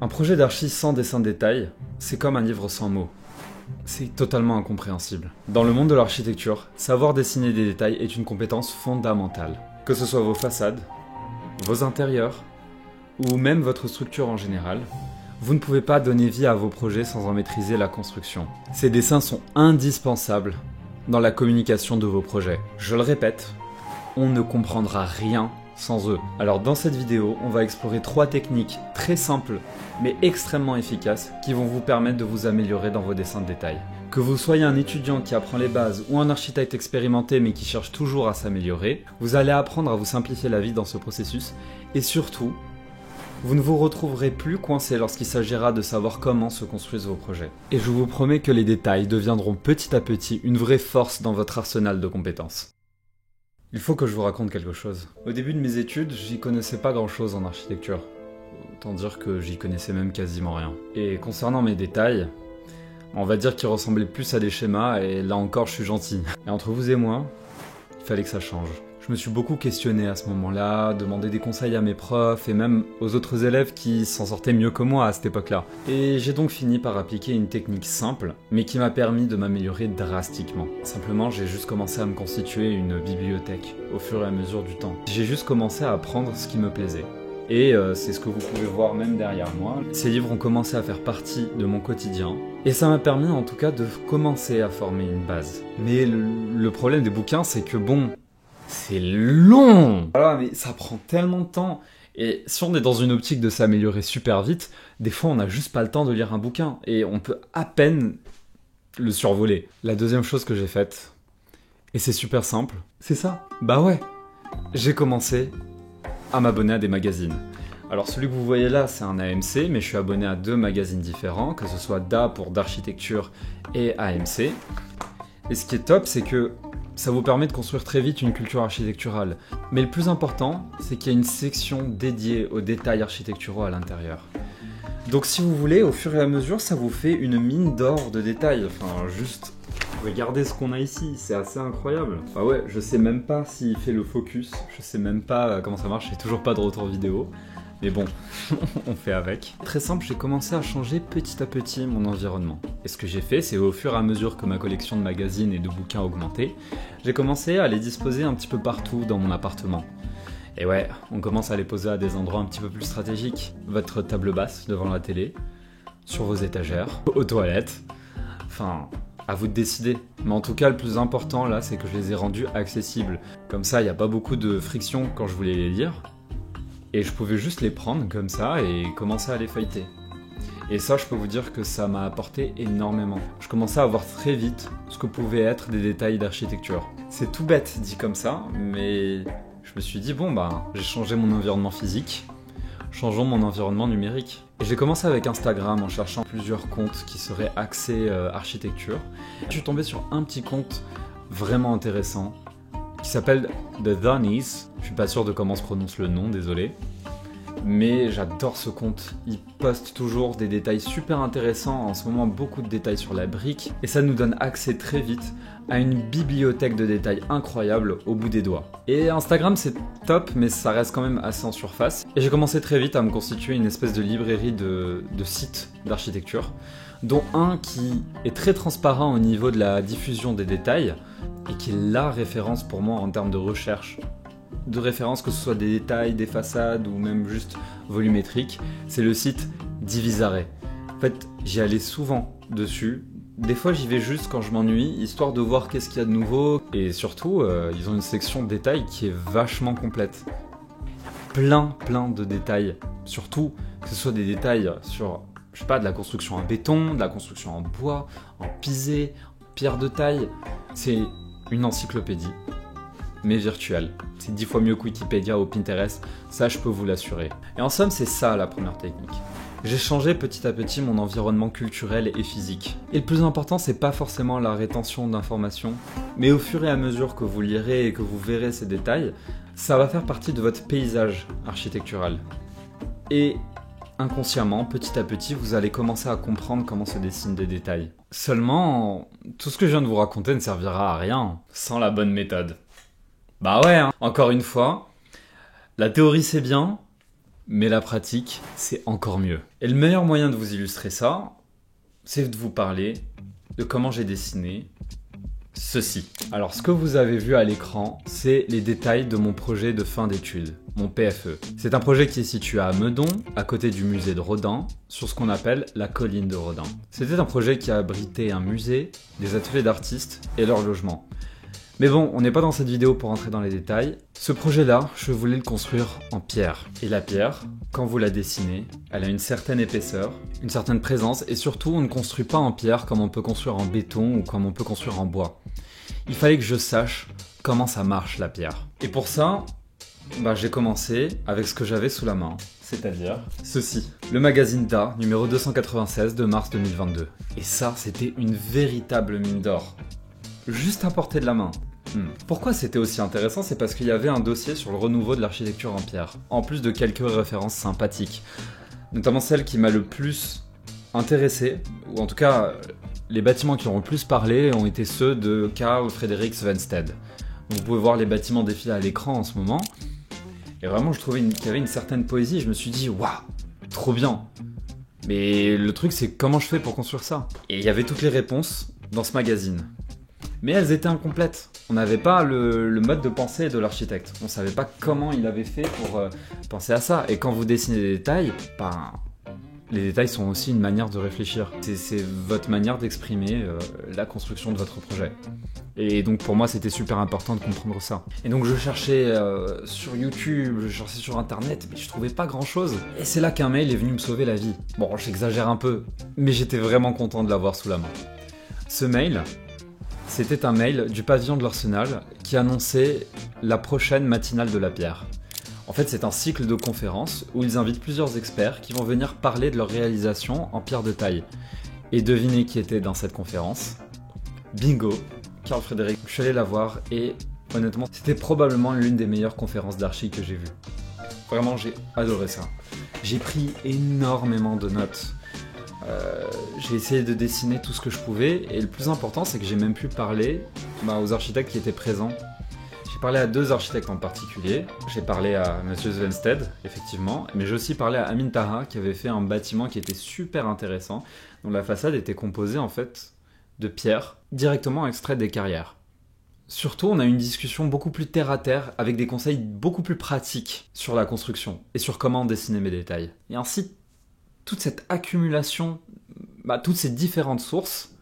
Un projet d'archi sans dessin de détail, c'est comme un livre sans mots. C'est totalement incompréhensible. Dans le monde de l'architecture, savoir dessiner des détails est une compétence fondamentale. Que ce soit vos façades, vos intérieurs, ou même votre structure en général, vous ne pouvez pas donner vie à vos projets sans en maîtriser la construction. Ces dessins sont indispensables dans la communication de vos projets. Je le répète, on ne comprendra rien sans eux. Alors dans cette vidéo, on va explorer 3 techniques très simples mais extrêmement efficaces qui vont vous permettre de vous améliorer dans vos dessins de détail. Que vous soyez un étudiant qui apprend les bases ou un architecte expérimenté mais qui cherche toujours à s'améliorer, vous allez apprendre à vous simplifier la vie dans ce processus et surtout, vous ne vous retrouverez plus coincé lorsqu'il s'agira de savoir comment se construisent vos projets. Et je vous promets que les détails deviendront petit à petit une vraie force dans votre arsenal de compétences. Il faut que je vous raconte quelque chose. Au début de mes études, j'y connaissais pas grand chose en architecture. Autant dire que j'y connaissais même quasiment rien. Et concernant mes détails, on va dire qu'ils ressemblaient plus à des schémas et là encore je suis gentil. Et entre vous et moi, il fallait que ça change. Je me suis beaucoup questionné à ce moment-là, demandé des conseils à mes profs et même aux autres élèves qui s'en sortaient mieux que moi à cette époque-là. Et j'ai donc fini par appliquer une technique simple, mais qui m'a permis de m'améliorer drastiquement. Simplement, j'ai juste commencé à me constituer une bibliothèque au fur et à mesure du temps. J'ai juste commencé à apprendre ce qui me plaisait. Et c'est ce que vous pouvez voir même derrière moi. Ces livres ont commencé à faire partie de mon quotidien. Et ça m'a permis en tout cas de commencer à former une base. Mais le problème des bouquins, c'est que bon, c'est long! Voilà, mais ça prend tellement de temps. Et si on est dans une optique de s'améliorer super vite, des fois on n'a juste pas le temps de lire un bouquin. Et on peut à peine le survoler. La deuxième chose que j'ai faite, et c'est super simple, c'est ça. Bah ouais, j'ai commencé à m'abonner à des magazines. Alors celui que vous voyez là, c'est un AMC, mais je suis abonné à 2 magazines différents, que ce soit DA pour d'architecture et AMC. Et ce qui est top, c'est que ça vous permet de construire très vite une culture architecturale. Mais le plus important, c'est qu'il y a une section dédiée aux détails architecturaux à l'intérieur. Donc si vous voulez, au fur et à mesure, ça vous fait une mine d'or de détails. Enfin, juste, regardez ce qu'on a ici, c'est assez incroyable. Enfin ouais, je sais même pas s'il fait le focus, je sais même pas comment ça marche, j'ai toujours pas de retour vidéo. Mais bon, on fait avec. Très simple, j'ai commencé à changer petit à petit mon environnement. Et ce que j'ai fait, c'est au fur et à mesure que ma collection de magazines et de bouquins augmentait, j'ai commencé à les disposer un petit peu partout dans mon appartement. Et ouais, on commence à les poser à des endroits un petit peu plus stratégiques. Votre table basse devant la télé, sur vos étagères, aux toilettes. Enfin, à vous de décider. Mais en tout cas, le plus important là, c'est que je les ai rendus accessibles. Comme ça, il n'y a pas beaucoup de friction quand je voulais les lire. Et je pouvais juste les prendre comme ça et commencer à les feuilleter. Et ça, je peux vous dire que ça m'a apporté énormément. Je commençais à voir très vite ce que pouvaient être des détails d'architecture. C'est tout bête dit comme ça, mais je me suis dit, bon bah, j'ai changé mon environnement physique, changeons mon environnement numérique. Et j'ai commencé avec Instagram en cherchant plusieurs comptes qui seraient axés architecture. Je suis tombé sur un petit compte vraiment intéressant qui s'appelle The Donnies. Je suis pas sûr de comment se prononce le nom, désolé. Mais j'adore ce compte. Il poste toujours des détails super intéressants. En ce moment, beaucoup de détails sur la brique. Et ça nous donne accès très vite à une bibliothèque de détails incroyable au bout des doigts. Et Instagram, c'est top, mais ça reste quand même assez en surface. Et j'ai commencé très vite à me constituer une espèce de librairie de sites d'architecture, dont un qui est très transparent au niveau de la diffusion des détails, et qui est la référence pour moi en termes de recherche. De référence, que ce soit des détails, des façades ou même juste volumétrique, c'est le site Divisare. En fait, j'y allais souvent dessus. Des fois, j'y vais juste quand je m'ennuie, histoire de voir qu'est-ce qu'il y a de nouveau. Et surtout, ils ont une section de détails qui est vachement complète. Il y a plein de détails. Surtout, que ce soit des détails sur, je sais pas, de la construction en béton, de la construction en bois, en pisé, en pierre de taille. C'est une encyclopédie, mais virtuelle. C'est 10 fois mieux que Wikipédia ou Pinterest, ça je peux vous l'assurer. Et en somme, c'est ça la première technique. J'ai changé petit à petit mon environnement culturel et physique. Et le plus important, c'est pas forcément la rétention d'informations, mais au fur et à mesure que vous lirez et que vous verrez ces détails, ça va faire partie de votre paysage architectural. Et inconsciemment, petit à petit, vous allez commencer à comprendre comment se dessinent des détails. Seulement, tout ce que je viens de vous raconter ne servira à rien sans la bonne méthode. Bah ouais, hein. Encore une fois, la théorie c'est bien, mais la pratique, c'est encore mieux. Et le meilleur moyen de vous illustrer ça, c'est de vous parler de comment j'ai dessiné ceci. Alors, ce que vous avez vu à l'écran, c'est les détails de mon projet de fin d'études, mon PFE. C'est un projet qui est situé à Meudon, à côté du musée de Rodin, sur ce qu'on appelle la colline de Rodin. C'était un projet qui abritait un musée, des ateliers d'artistes et leur logement. Mais bon, on n'est pas dans cette vidéo pour entrer dans les détails. Ce projet-là, je voulais le construire en pierre. Et la pierre, quand vous la dessinez, elle a une certaine épaisseur, une certaine présence, et surtout, on ne construit pas en pierre comme on peut construire en béton ou comme on peut construire en bois. Il fallait que je sache comment ça marche la pierre. Et pour ça, j'ai commencé avec ce que j'avais sous la main, c'est-à-dire ceci. Le magazine d'art numéro 296 de mars 2022. Et ça, c'était une véritable mine d'or. Juste à portée de la main. Pourquoi c'était aussi intéressant? C'est parce qu'il y avait un dossier sur le renouveau de l'architecture en pierre, en plus de quelques références sympathiques. Notamment celle qui m'a le plus intéressé, ou en tout cas, les bâtiments qui ont le plus parlé ont été ceux de Carl Friedrich Svenstedt. Vous pouvez voir les bâtiments défiler à l'écran en ce moment. Et vraiment, je trouvais qu'il y avait une certaine poésie. Je me suis dit, waouh, trop bien. Mais le truc, c'est comment je fais pour construire ça? Et il y avait toutes les réponses dans ce magazine. Mais elles étaient incomplètes. On n'avait pas le mode de pensée de l'architecte. On ne savait pas comment il avait fait pour penser à ça. Et quand vous dessinez des détails, les détails sont aussi une manière de réfléchir. C'est votre manière d'exprimer la construction de votre projet. Et donc pour moi, c'était super important de comprendre ça. Et donc je cherchais sur YouTube, je cherchais sur Internet, mais je trouvais pas grand-chose. Et c'est là qu'un mail est venu me sauver la vie. Bon, j'exagère un peu, mais j'étais vraiment content de l'avoir sous la main. Ce mail, c'était un mail du pavillon de l'Arsenal qui annonçait la prochaine matinale de la pierre. En fait, c'est un cycle de conférences où ils invitent plusieurs experts qui vont venir parler de leur réalisation en pierre de taille. Et devinez qui était dans cette conférence? Bingo, Carl Friedrich. Je suis allé la voir et honnêtement, c'était probablement l'une des meilleures conférences d'archi que j'ai vues. Vraiment, j'ai adoré ça. J'ai pris énormément de notes. J'ai essayé de dessiner tout ce que je pouvais et le plus important c'est que j'ai même pu parler aux architectes qui étaient présents. J'ai parlé à deux architectes en particulier. J'ai parlé à Monsieur Svenstedt, effectivement, mais j'ai aussi parlé à Amin Taha qui avait fait un bâtiment qui était super intéressant, dont la façade était composée en fait de pierres directement extraites des carrières. Surtout, on a eu une discussion beaucoup plus terre à terre avec des conseils beaucoup plus pratiques sur la construction et sur comment dessiner mes détails. Et ainsi, toute cette accumulation, toutes ces différentes sources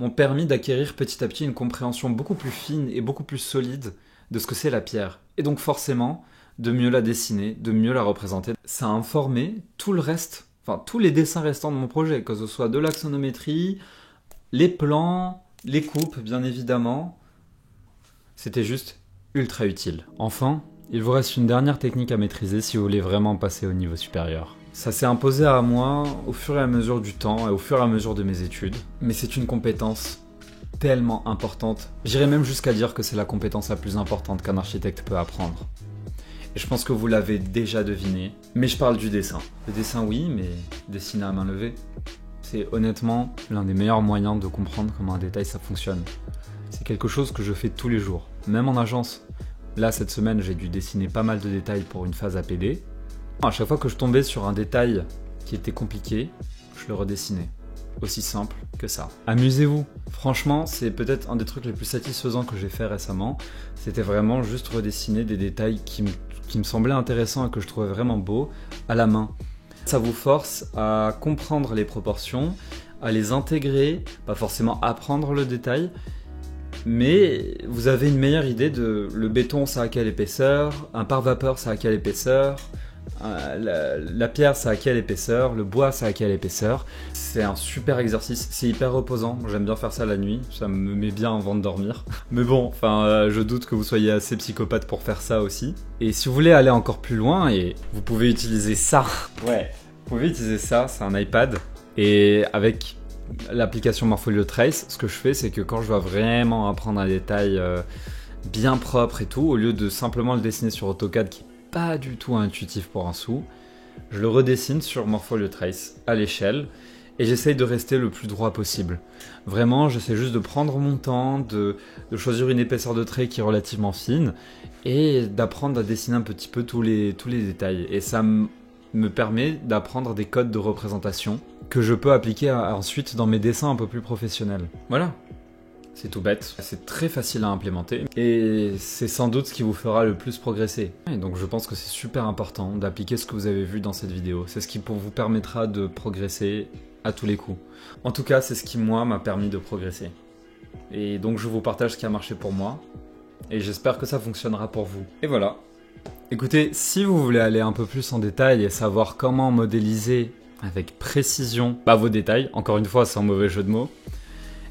m'ont permis d'acquérir petit à petit une compréhension beaucoup plus fine et beaucoup plus solide de ce que c'est la pierre. Et donc forcément, de mieux la dessiner, de mieux la représenter. Ça a informé tout le reste, tous les dessins restants de mon projet, que ce soit de l'axonométrie, les plans, les coupes bien évidemment. C'était juste ultra utile. Enfin, il vous reste une dernière technique à maîtriser si vous voulez vraiment passer au niveau supérieur. Ça s'est imposé à moi au fur et à mesure du temps et au fur et à mesure de mes études. Mais c'est une compétence tellement importante. J'irais même jusqu'à dire que c'est la compétence la plus importante qu'un architecte peut apprendre. Et je pense que vous l'avez déjà deviné. Mais je parle du dessin. Le dessin oui, mais dessiner à main levée. C'est honnêtement l'un des meilleurs moyens de comprendre comment un détail ça fonctionne. C'est quelque chose que je fais tous les jours, même en agence. Là, cette semaine, j'ai dû dessiner pas mal de détails pour une phase APD. À chaque fois que je tombais sur un détail qui était compliqué, je le redessinais. Aussi simple que ça. Amusez-vous. Franchement, c'est peut-être un des trucs les plus satisfaisants que j'ai fait récemment. C'était vraiment juste redessiner des détails qui me semblaient intéressants et que je trouvais vraiment beaux à la main. Ça vous force à comprendre les proportions, à les intégrer, pas forcément apprendre le détail, mais vous avez une meilleure idée de le béton ça a quelle épaisseur, un pare-vapeur ça a quelle épaisseur, la pierre ça a quelle épaisseur, le bois ça a quelle épaisseur. C'est un super exercice, c'est hyper reposant, j'aime bien faire ça la nuit, ça me met bien avant de dormir. Mais bon, je doute que vous soyez assez psychopathe pour faire ça aussi. Et si vous voulez aller encore plus loin, et vous pouvez utiliser ça. Ouais, vous pouvez utiliser ça, c'est un iPad. Et avec l'application Morpholio Trace, ce que je fais, c'est que quand je dois vraiment apprendre un détail bien propre et tout, au lieu de simplement le dessiner sur AutoCAD qui n'est pas du tout intuitif pour un sou, je le redessine sur Morpholio Trace à l'échelle et j'essaye de rester le plus droit possible. Vraiment, j'essaie juste de prendre mon temps, de choisir une épaisseur de trait qui est relativement fine et d'apprendre à dessiner un petit peu tous les détails. Et ça me permet d'apprendre des codes de représentation que je peux appliquer ensuite dans mes dessins un peu plus professionnels. Voilà. C'est tout bête, c'est très facile à implémenter et c'est sans doute ce qui vous fera le plus progresser. Et donc je pense que c'est super important d'appliquer ce que vous avez vu dans cette vidéo. C'est ce qui vous permettra de progresser à tous les coups. En tout cas, c'est ce qui moi m'a permis de progresser. Et donc je vous partage ce qui a marché pour moi et j'espère que ça fonctionnera pour vous. Et voilà. Écoutez, si vous voulez aller un peu plus en détail et savoir comment modéliser avec précision vos détails, encore une fois sans mauvais jeu de mots,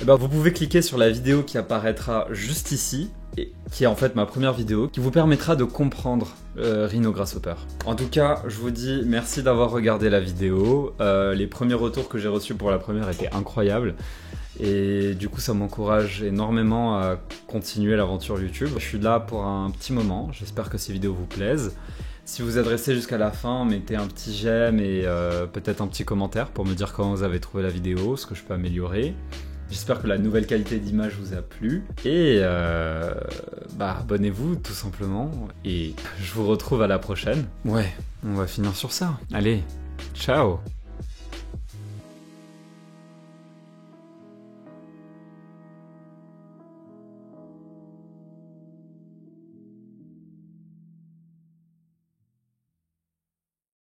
vous pouvez cliquer sur la vidéo qui apparaîtra juste ici, et qui est en fait ma première vidéo, qui vous permettra de comprendre Rhino Grasshopper. En tout cas, je vous dis merci d'avoir regardé la vidéo. Les premiers retours que j'ai reçus pour la première étaient incroyables. Et du coup, ça m'encourage énormément à continuer l'aventure YouTube. Je suis là pour un petit moment, j'espère que ces vidéos vous plaisent. Si vous êtes resté jusqu'à la fin, mettez un petit j'aime et peut-être un petit commentaire pour me dire comment vous avez trouvé la vidéo, ce que je peux améliorer. J'espère que la nouvelle qualité d'image vous a plu. Et abonnez-vous tout simplement. Et je vous retrouve à la prochaine. Ouais, on va finir sur ça. Allez, ciao!